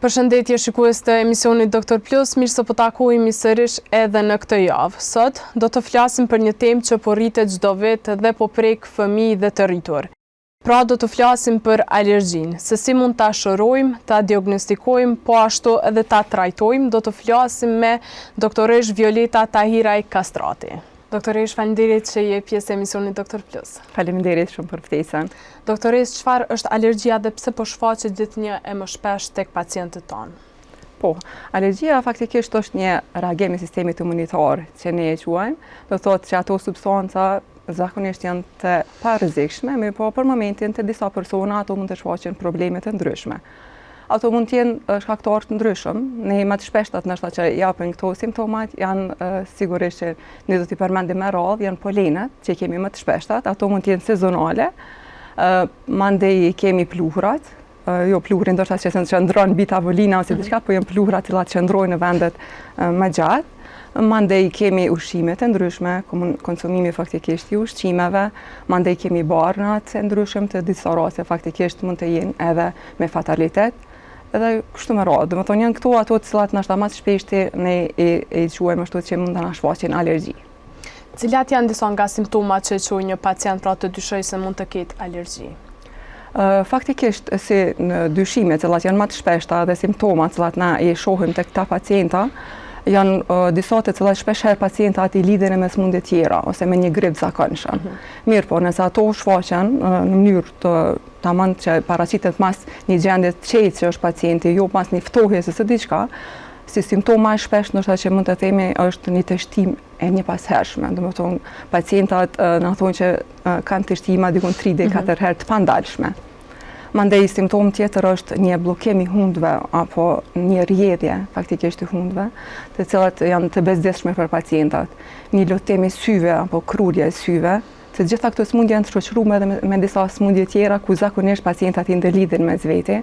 Përshëndetje shikues të emisionit Doktor Plus, mirë se po takojmë sërish edhe në këtë javë. Sot do të flasim për një temë që po rritet çdo vit dhe po prek fëmijë dhe të rritur. Pra do të flasim për alergjinë, se si mund ta shërojmë, ta diagnostikojmë, po ashtu edhe ta trajtojmë. Do të flasim me doktoresh Violeta Tahiraj Kastrati. Doktoresh, faleminderit që je pjesë e emisionit Doktor Plus. Faleminderit shumë për ftesën. Doktoresh, çfarë është alergjia dhe pse po shfaqet gjithnjë e më shpesh tek pacientët tonë? Po, alergjia faktikisht është një reagim i sistemit imunitar që ne e quajmë. Do thotë që ato substanca zakonisht janë të parrezikshme, mirë po për momentin të disa persona ato mund të shfaqen probleme të ndryshme. Ato mund të jenë shkaktarë të ndryshëm. Ne më të shpeshtat ndoshta që japin këto simptomat janë sigurisht që ne do t'i përmendim me radhë, janë polenet që kemi më të shpeshtat, ato mund të jenë sezonale. Mandej kemi pluhurat, jo pluhurin ndoshta që qëndron mbi tavolina ose diçka, po janë pluhurat që qëndrojnë në vendet më gjatë. Mandej kemi ushqimet e ndryshme, konsumimi faktikisht i ushqimeve, mandej kemi barnat e ndryshëm të disa raste faktikisht mund të jenë edhe me fatalitet. Edhe kështu me radhë, domethënë janë këto ato të cilat ndoshta më të shpeshti ne e quajmë ashtu që mund ta na shfaqin alergji. Cilat janë disa nga simptomat që çojë një pacient pra të dyshoj se mund të ketë alergji? Faktikisht si në dyshime të cilat janë më të shpeshta dhe simptomat të cilat na i shohim tek këta pacienta janë disa të cilat shpeshherë pacientat i lidhin me sëmundje tjera ose me një grip zakonshëm. Mirë po, nëse ato shfaqen në mënyrë të tamam që paraqitet mas një gjendje të qetë që është pacienti, jo mas një ftohjes ose diçka, si simptoma më shpesh ndoshta që mund të themi është një teshtim e njëpashershme. Domethënë pacientat na thonë që kanë teshtima diku 3 deri 4 herë të pandalshme. Mandej simptom tjetër është një bllokim i hundëve apo një rrjedhje faktikisht i hundëve, të cilat janë të bezdeshme për pacientat. Një lotëm i syve apo krurje e syve, të gjitha këto sëmundje janë të shoqëruar edhe me disa sëmundje tjera ku zakonisht pacientat i ndërlidhen mes vete.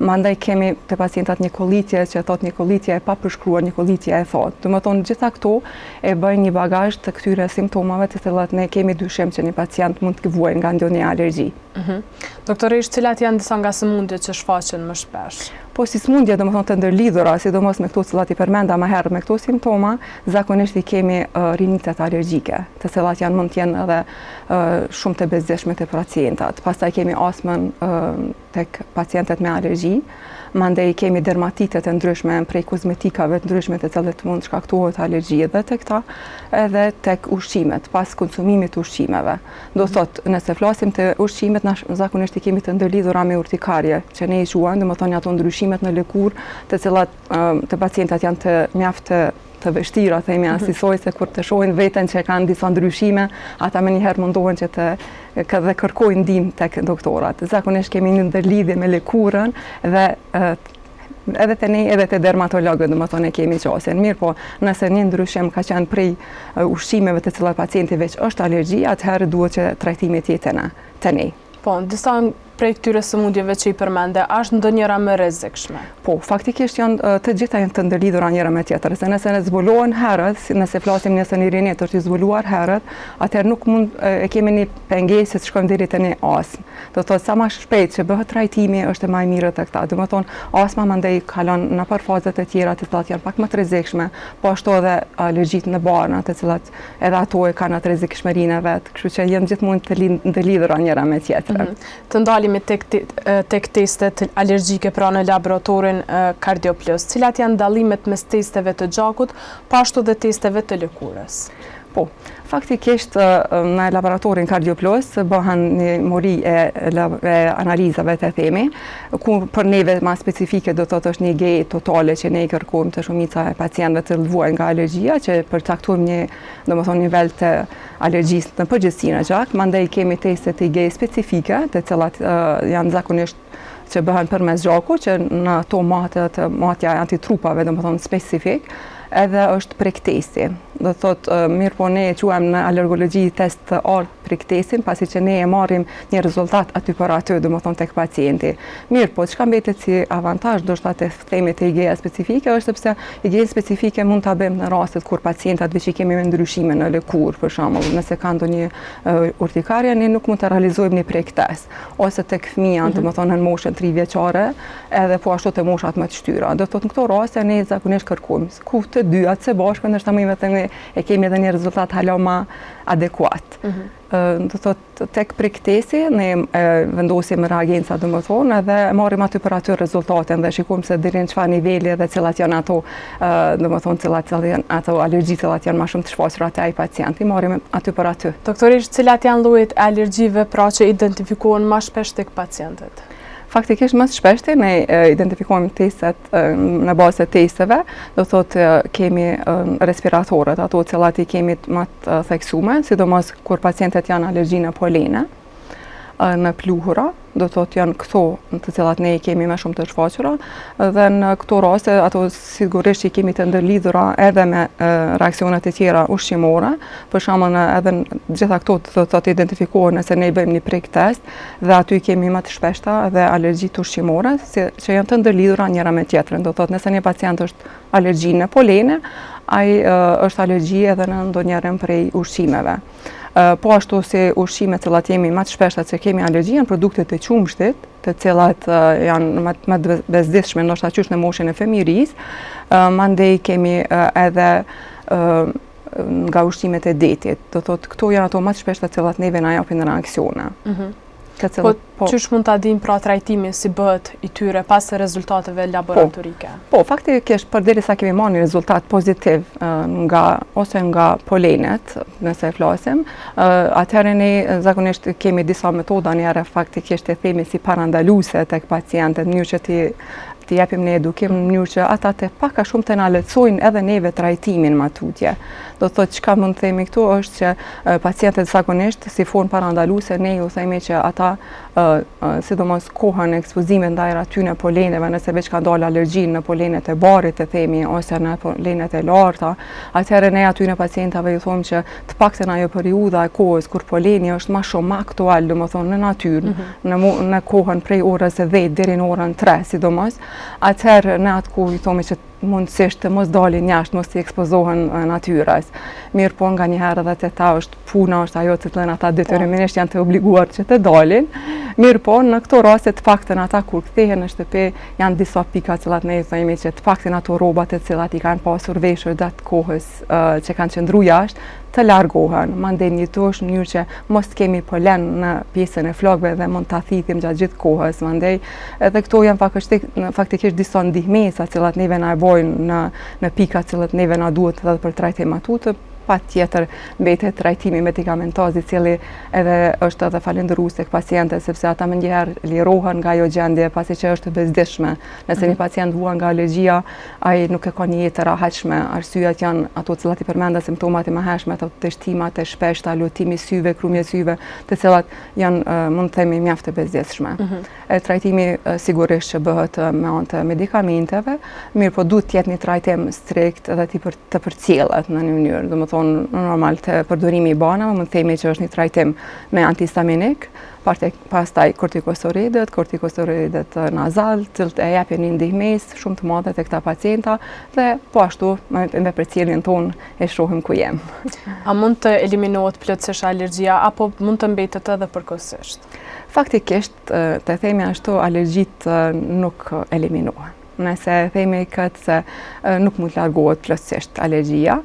Mandej kemi te pacientat një kollitje që thotë një kollitje e papërshkruar, një kollitje e thotë. Domethënë gjitha këto e bëjnë një bagazh të këtyre simptomave të cilat ne kemi dyshim që një pacient mund të vuajë nga ndonjë alergji. Doktoresh, cilat janë disa nga sëmundjet që shfaqen më shpesh? Po si sëmundje domethënë të ndërlidhura, sidomos me këto cilat i përmenda më herët me këto simptoma, zakonisht i kemi rinitet alergjike, të cilat janë mund të jenë edhe shumë të bezdeshme të pacientat. Pastaj kemi astmën tek pacientët me alergji, mandej kemi dermatitet e ndryshme prej kozmetikave të ndryshme të cilat mund shkaktohet alergji edhe tek ta, edhe tek ushqimet, pas konsumimit të ushqimeve. Do thotë, nëse flasim të ushqimet, zakonisht i kemi të ndërlidhura me urtikarje, që ne i quajmë, domethënë ato ndryshimet në lëkurë, të cilat të pacientat janë të mjaft të vështira, themi asisoj se kur të shohin veten që kanë disa ndryshime, ata më njëherë mundohen që dhe kërkojnë ndihmë tek doktorat. Zakonisht kemi një ndërlidhje me lëkurën dhe edhe te ne edhe te dermatologët, domethënë kemi qasjen. Mirë po, nëse një ndryshim ka qenë prej ushqimeve të cilat pacienti veç është alergji, atëherë duhet që trajtimi të jetë te ne. Po, disa prej këtyre sëmundjeve që i përmende, është ndonjëra më rrezikshme? Po, faktikisht janë të gjitha janë të ndërlidhura njëra me tjetrën, se nëse ne zbulohen herët, nëse flasim nëse një rinet është i zbuluar herët, atëherë nuk mund e kemi një pengesë që shkojmë deri te një astmë. Do thotë sa më shpejt që bëhet trajtimi është më i mirë tek ta. Domethënë astma mandej kalon në për fazat e tjera të cilat janë pak më të rrezikshme, po ashtu edhe alergjitë në barna, të cilat edhe ato e kanë atë rrezikshmërinë e vet, kështu që janë gjithmonë të ndërlidhura njëra me tjetrën. Të ndalemi tek testet alergjike pra në laboratorin Cardio Plus. Cilat janë dallimet mes testeve të gjakut, po ashtu dhe testeve të lëkurës? Po, faktikisht në laboratorin Cardio Plus bëhen një mori e analizave të themi, ku për neve ma specifike do thotë është një GE totale që ne i kërkojmë të shumica e pacientëve të vuajnë nga alergjia, që përcaktojmë një, domethënë nivel të alergjisë në përgjithësi në gjak, mandej kemi testet i GE specifike, të cilat janë zakonisht që bëhen përmes gjakut, që në ato matja antitrupave, domethënë specifik, edhe është prektesi. Do thotë mirë po ne e quajmë në alergologji test të ardhë prektesin, pasi që ne e marrim një rezultat aty për aty, do më thonë tek pacienti. Mirë po, çka mbetet si avantazh do shta të themi të IgE specifike, është sepse IgE specifike mund ta bëjmë në rastet kur pacientat veç i kemi me ndryshime në lëkurë, për shembull, nëse ka ndonjë urtikarje, ne nuk mund të realizojmë një prektes, ose tek fëmijët, do më thonë në moshën 3 vjeçare, edhe po ashtu te moshat më të shtyra. Do thotë në këto raste ne zakonisht kërkojmë ku të dyat së bashku, ndërsa më vetëm e kemi edhe një rezultat hala më adekuat. Do thotë tek prektesi ne vendosim reagenca, do më thonë, edhe marrim aty për aty rezultatin dhe shikojmë se deri në çfarë niveli dhe cilat janë ato, do më thonë, cilat janë ato alergji cilat janë më shumë të shfaqura te ai pacienti, marrim aty për aty. Doktorisht, cilat janë llojet e alergjive pra që identifikohen më shpesh tek pacientët? Faktikisht më shpeshti ne identifikojmë testet në bazë të testeve, do thotë kemi respiratorët, ato cilat i kemi më të theksuar, sidomos kur pacientët janë alergji në polene, në pluhura, do thotë janë këto të cilat ne i kemi më shumë të shfaqura, dhe në këto raste ato sigurisht i kemi të ndërlidhura edhe me reaksionet e tjera ushqimore, për shembull edhe gjitha këto do të identifikohen nëse ne bëjmë një prik test dhe aty kemi më të shpeshta edhe alergjitë ushqimore që janë të ndërlidhura njëra me tjetrën. Do thotë nëse një pacient është alergji në polene, ai është alergji edhe në ndonjërin prej ushqimeve. Po ashtu si ushqimet cilat jemi më të shpeshta që kemi alergji janë produktet e qumshtit, të cilat janë më të bezdishme, ndoshta qysh në moshën e fëmijërisë, mandej kemi edhe nga ushqimet e detit. Do thotë këto janë ato më të shpeshta cilat neve na japin reaksione. Po çysh mund ta dim pra trajtimi si bëhet i tyre pas rezultateve laboratorike? Po, faktikisht përderisa kemi marrë një rezultat pozitiv nga polenet, nëse flasim, atëherë ne zakonisht kemi disa metoda njëherë faktikisht e themi si parandaluese tek pacientët, në mënyrë që t'i japim ne edukim, në mënyrë që ata të pak a shumë të na lehtësojnë edhe neve trajtimin më tutje. Do thotë çka mund të themi këtu është që pacientët zakonisht si formë parandaluese ne ju themi që ata sidomos kohën e ekspozimit ndaj atyre poleneve, nëse veç ka dalë alergji në polenet e barit të themi ose në polenet e larta, atëherë ne atyre pacientave ju thomë që të paktën ajo periudha e kohës kur poleni është më shumë aktual, domethënë në natyrë, në kohën prej orës 10 deri në orën 3 sidomos, atëherë në atë kohë ju thomi që mundësisht të mos dalin jashtë, mos t'i ekspozohen natyrës. Mirë po nga njëherë edhe të ta është puna, është ajo të të lënë ata detyrimisht janë të obliguar që të dalin. Mirë po në këto raste të paktën ata kur kthehen në shtëpi janë disa pika cilat ne i themi që të paktën ato rrobat e cilat i kanë pasur veshur datë kohës që kanë qëndru jashtë, të largohen, mandej njëtosh në mënyrë që mos të kemi polen në pjesën e flokëve dhe mund ta thithim gjatë gjithë kohës, mandej edhe këto janë faktikisht disa ndihmesa cilat neve na e bojnë në pika cilat neve na duhet edhe për trajtim atë, pa tjetër mbetet trajtimi medikamentoz i cili edhe është edhe falendërues tek pacientët sepse ata më njëherë lirohen nga ajo gjendje pasi që është bezdishme. Nëse një pacient vuan nga alergjia, ai nuk e ka një jetë të rahatshme. Arsyet janë ato të cilat i përmenda simptomat e mëhershme, ato të shtimat e shpeshta, lutimi i syve, krumje syve, të cilat janë mund të themi mjaft të bezdishme. Trajtimi sigurisht që bëhet me anë të medikamenteve, mirë po duhet të jetë një trajtim strikt edhe të përcjellet në një mënyrë, normal të përdorimi i banave, mund të themi që është një trajtim me antihistaminik, pastaj kortikosteroidet nazal, cilët e japin një ndihmesë shumë të madhe tek këta pacienta dhe po ashtu me përcjelljen tonë e shohim ku jem. A mund të eliminohet plotësisht alergjia apo mund të mbetet edhe përkohësisht? Faktikisht të themi ashtu alergjitë nuk eliminohen. Nëse themi këtë se nuk mund të largohet plotësisht alergjia,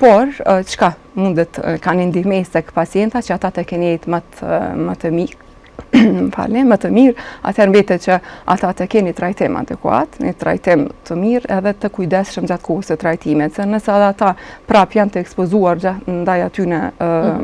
por çka mundet kanë ndihmesë tek pacienta që ata të kenë jetë më të mirë, më të mirë, atëherë mbetet që ata të kenë një trajtim adekuat, një trajtim të mirë edhe të kujdesshëm gjatë kohës së trajtimit, se nëse ata prap janë të ekspozuar ndaj atyne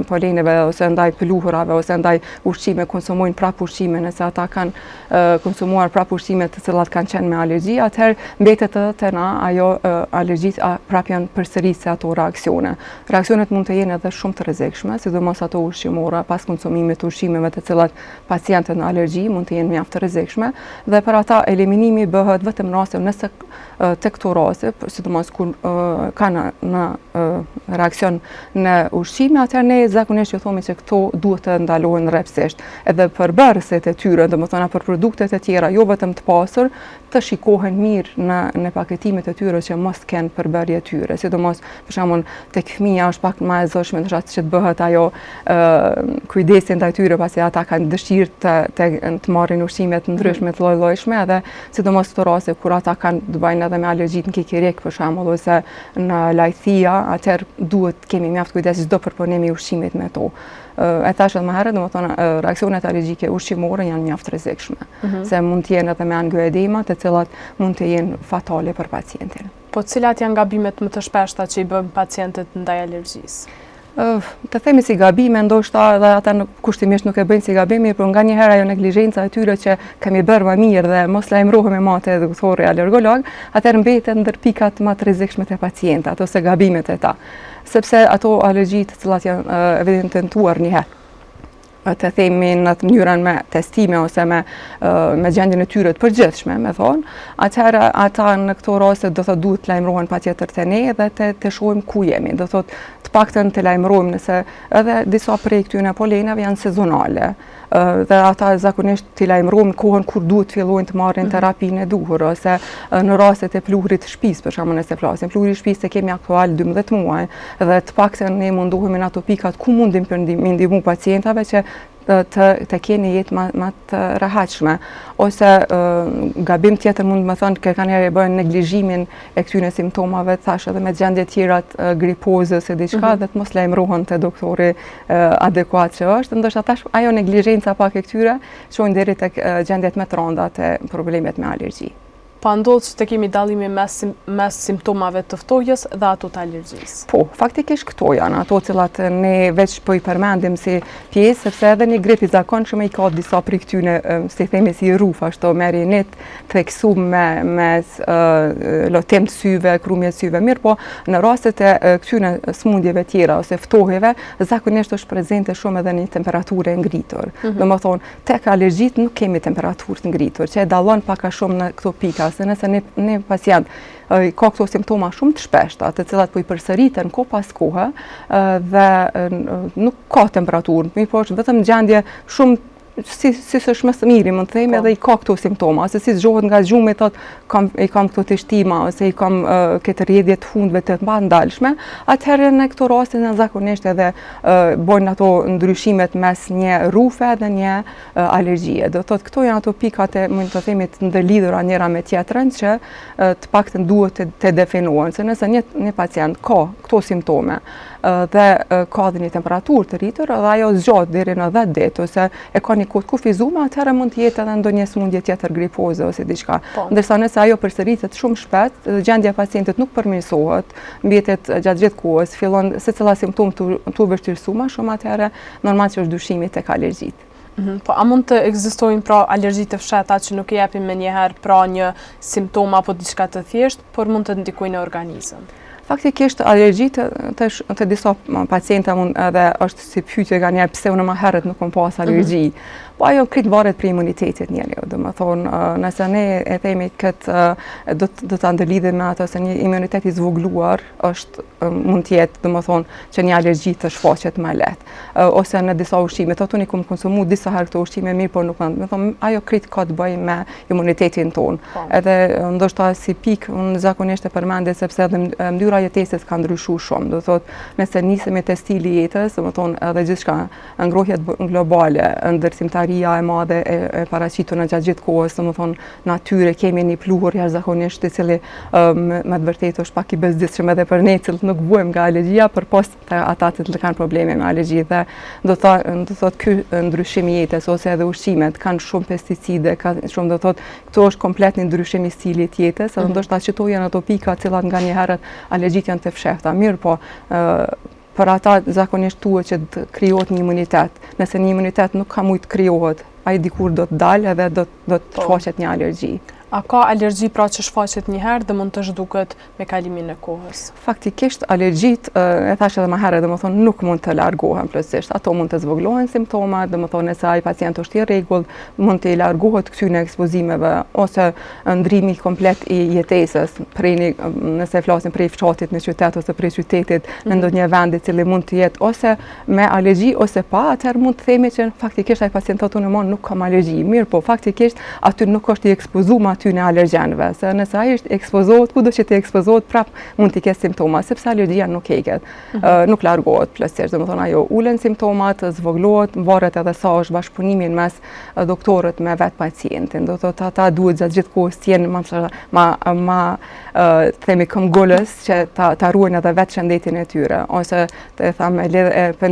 poleneve ose ndaj pluhurave ose ndaj ushqime, konsumojnë prap ushqime, nëse ata kanë konsumuar prap ushqime të cilat kanë qenë me alergji, atëherë mbetet edhe te na ajo alergjitë prap janë përsërisë ato reaksione. Reaksionet mund të jenë edhe shumë të rrezikshme, sidomos ato ushqimore pas konsumimit të ushqimeve të cilat pacientët në alergji mund të jenë mjaft të rrezikshme dhe për ata eliminimi bëhet vetëm raste nëse tek këto raste, sidomos kur kanë në reakcion në ushqime, atëherë ne zakonisht ju thomi që këto duhet të ndalohen rrepsisht. Edhe për bërëset e tyre, domethënë për produktet e tjera, jo vetëm të pasur, të shikohen mirë në paketimet e tyre që mos kenë përbërje tyre. Sidomos, për shembull, tek fëmija është pak më e zëshme në rast që të bëhet ajo kujdesin ndaj tyre pasi ata kanë dëshirë të marrin ushqime të ndryshme të lloj-llojshme, edhe sidomos këto raste kur ata kanë të bëjnë edhe me alergjitë në kikirek për shembull ose në lajthia, atëherë duhet kemi mjaft kujdes çdo përpunimi i ushqimit me to. E thash edhe më herët, domethënë reaksionet alergjike ushqimore janë mjaft rrezikshme, se mund të jenë edhe me angioedema, të cilat mund të jenë fatale për pacientin. Po cilat janë gabimet më të shpeshta që i bën pacientët ndaj alergjisë? Të themi si gabime, ndoshta edhe ata kushtimisht nuk e bëjnë si gabime, por nganjëherë ajo neglizhenca e tyre që kemi bërë më mirë dhe mos lajmërohemi me te doktori alergolog, atëherë mbeten ndër pikat më të rrezikshme të pacientat ose gabimet e ta. Sepse ato alergjitë të cilat janë evidentuar një herë, të themi në të mënyrën me testime ose me gjendjen e tyre të përgjithshme, me thonë, atëherë ata në këto raste do thotë duhet të lajmërohen patjetër te ne dhe të shohim ku jemi. Do thotë të paktën të lajmërojmë nëse edhe disa prej këtyre polenave janë sezonale. Dhe ata zakonisht t'i lajmërojmë kohën kur duhet të fillojnë të marrin terapinë e duhur ose në rastet e pluhurit të shtëpisë, për shembull nëse flasim pluhuri i shtëpisë kemi aktual 12 muaj dhe të paktën ne mundohemi në ato pikat ku mundim për ndihmu pacientave që të keni jetë më të rehatshme. Ose gabim tjetër mund të më thonë që kanë herë bën neglizhimin e këtyre simptomave, thash edhe me gjendje tjera gripoze ose diçka dhe të mos lajmërohen te doktori adekuat që është. Ndoshta tash ajo neglizhenca pak e këtyre çojnë deri tek gjendjet më të rënda të problemet me alergji. Pa ndodhë që të kemi dallimi mes simptomave të ftohjes dhe ato të alergjisë? Po, faktikisht këto janë ato cilat ne veç po i përmendim si pjesë, sepse edhe një grip i zakonshëm i ka disa prej këtyre, si themi si rruf, ashtu merinit, theksuar me lotim të syve, krumje të syve, mirë, po në rastet e këtyre smundjeve tjera ose ftohjeve, zakonisht është prezente shumë edhe një temperaturë e ngritur. Domethënë, tek alergjit nuk kemi temperaturë të ngritur, që e dallon pak a shumë në këto pika. Se nëse një pacient ka këto simptoma shumë të shpeshta, të cilat po i përsëriten kohë pas kohe dhe nuk ka temperaturë, mirë po është vetëm gjendje shumë si është më së miri, mund të themi, edhe i ka këto simptoma, ose si zgjohet nga zgjumi, thotë i kam këto të shtima, ose i kam këtë rrjedhje të fundve të ndalshme, atëherë në këto raste në zakonisht edhe bojnë ato ndryshimet mes një rrufe dhe një alergjie. Do thotë këto janë ato pikat mund të themi të ndërlidhura njëra me tjetrën që të paktën duhet të definohen, se nëse një pacient ka këto simptome dhe ka dhe një temperaturë të rritur dhe ajo zgjat deri në 10 ditë ose e ka një kohë kufizuar, atëherë mund të jetë edhe ndonjë smundje tjetër gripoze ose diçka. Ndërsa nëse ajo përsëritet shumë shpejt, gjendja e pacientit nuk përmirësohet, mbetet gjatë gjithë kohës, fillon secila simptom të vështirësuar më shumë, atëherë normal që është dyshimi tek alergjitë. Po, a mund të ekzistojnë pra alergji të fshehta që nuk i japin menjëherë pra një simptom apo diçka të thjeshtë, por mund të ndikojnë në organizëm? Faktikisht alergjitë të disa pacienta mund edhe është si pyetje nga njerë pse unë më herët nuk kam pas alergji. Po ajo krejt varet për imunitetit njeriu. Domethënë, nëse ne e themi këtë do ta ndërlidhim me ato se një imunitet i zvogëluar është mund të jetë domethënë që një alergji të shfaqet më lehtë. Ose në disa ushqime, ato ne kum konsumu disa herë këto ushqime mirë, por nuk domethënë ajo krejt ka të bëjë me imunitetin ton. Edhe ndoshta si pikë unë zakonisht e përmendë sepse edhe mënyra jetesës ka ndryshuar shumë. Do thotë, nëse nisemi te stili jetës, domethënë edhe gjithçka ngrohjet globale, ndërtimtaria e madhe e paraqitur në gjatë gjithë kohës, domethënë natyre kemi një pluhur jashtëzakonisht i cili me të vërtetë është pak i bezdisshëm edhe për ne që nuk vuajmë nga alergjia, për poshtë ata që kanë probleme me alergji dhe do thotë ky ndryshim i jetës ose edhe ushqimet kanë shumë pesticide, kanë shumë do thotë këto është komplet një ndryshim i stilit jetës, edhe ndoshta ato janë ato pika të cilat nganjëherë alergjit janë të fshehta, mirë po për ata zakonisht duhet që të krijohet një imunitet. Nëse një imunitet nuk ka mujt krijohet, ai dikur do të dalë edhe do të shfaqet një alergji. A ka alergji pra që shfaqet një herë dhe mund të zhduket me kalimin e kohës? Faktikisht alergjit, e thash edhe më herët, domethënë nuk mund të largohen plotësisht. Ato mund të zvoglohen simptomat, domethënë nëse ai pacient është i rregull, mund të largohet këtyre ekspozimeve ose ndrimi komplet i jetesës, nëse flasim prej fshatit në qytet ose prej qytetit në ndonjë vend i cili mund të jetë ose me alergji ose pa, atëherë mund të themi që faktikisht ai pacient tonë nuk ka alergji. Mirë, po faktikisht aty nuk është i ekspozuar aty në alergjenëve, se nëse ai është ekspozohet, kudo që të ekspozohet, prap mund të ketë simptoma, sepse alergjia nuk heqet, nuk largohet plotësisht. Domethënë ajo ulen simptomat, zvoglohet, varet edhe sa është bashkëpunimi mes doktorit me vet pacientin. Do të thotë ata duhet gjatë gjithë kohës të jenë themi këmbgulës që ta ruajnë edhe vetë shëndetin e tyre, ose të thamë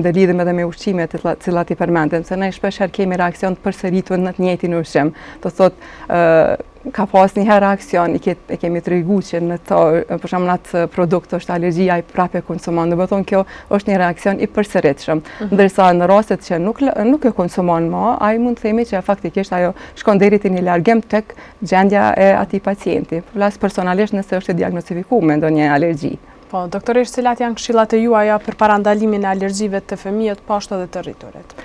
lidhim edhe me ushqimet të cilat i përmendëm, se ne shpesh kemi reakcion të përsëritur në të njëjtin ushqim. Do thotë ka pas një herë reakcion, e kemi tregu që në to, për shembull atë produkt është alergjia, ai prapë konsumon. Do të thonë kjo është një reakcion i përsëritshëm. Ndërsa në rastet që nuk e konsumon më, ai mund të themi që faktikisht ajo shkon deri te një largim tek gjendja e atij pacienti. Flas personalisht nëse është e diagnostikuar me ndonjë alergji. Po, doktoresh, cilat janë këshillat e juaja për parandalimin e alergjive të fëmijët, po ashtu edhe të rriturit?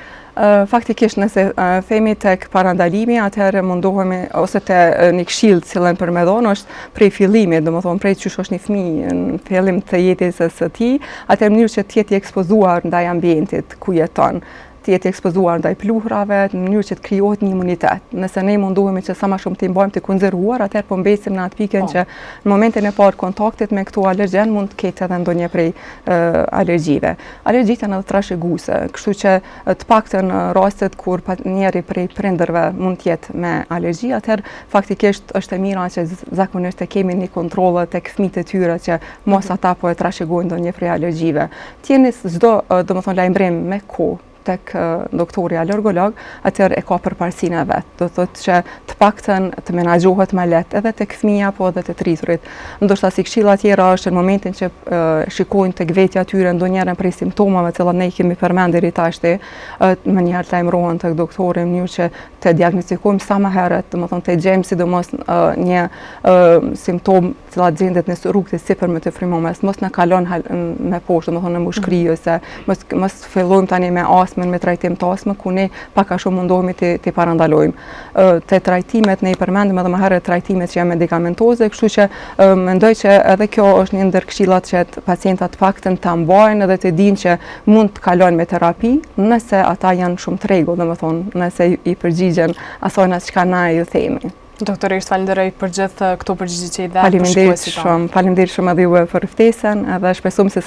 Faktikisht nëse themi tek parandalimi, atëherë mundohemi ose te një këshill që cilën për me dhonë është prej fillimit, domethënë prej çysh është një fëmijë në fillim të jetës së tij, atëherë mënyrë që të jetë i ekspozuar ndaj ambientit ku jeton, të jetë ekspozuar ndaj pluhrave, në mënyrë që të krijohet një imunitet. Nëse ne mundohemi që sa më shumë të mbajmë të konzervuar, atëherë po mbesim në atë pikën që në momentin e parë kontaktit me këto alergjen mund të ketë edhe ndonjë prej alergjive. Alergjitë janë edhe trashëguese, kështu që të paktën rastet kur njëri prej prindërve mund të jetë me alergji, atëherë faktikisht është e mira që zakonisht të kemi një kontroll tek fëmijët e tyre që mos ata po e trashëgojnë ndonjë prej alergjive. T'jeni çdo domethënë lajmërim me kohë tek doktori alergolog, atëherë e ka përparësinë e vet. Do thotë që të paktën të menaxhohet më lehtë edhe tek fëmia po edhe te të rriturit. Ndoshta si këshilla tjera është në momentin që shikojnë tek vetja tyre ndonjëherë prej simptomave që ne i kemi përmendur deri tashti, më njëherë lajmërohen tek doktori në mënyrë që të diagnostikojmë sa më herët, domethënë të gjejmë sidomos një simptom që gjendet në rrugë të sipërme të frymëmes, mos na kalon me poshtë, domethënë në mushkëri ose mos fillojmë tani me me trajtim të astmë, ku ne pak a shumë mundohemi të parandalojmë. Te trajtimet ne i përmendëm edhe më herët trajtimet që janë medikamentoze, kështu që mendoj që edhe kjo është një ndër këshillat që pacientat paktën ta mbajnë edhe të dinë që mund të kalojnë me terapi, nëse ata janë shumë të rregull, domethënë nëse i përgjigjen asaj çka na ju themi. Doktoresh, falenderoj për gjithë këto përgjigje që i dha. Faleminderit shumë edhe juve për ftesën, edhe shpresojmë se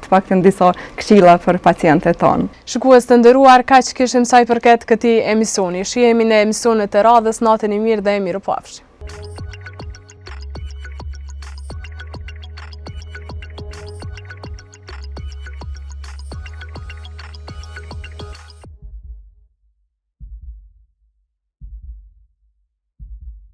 paktën disa këshilla për pacientët tonë. Shikues të nderuar, kaq kishim sa i përket këtij emisioni. Shihemi në emisionet e radhës, natën e mirë dhe mirupafshi.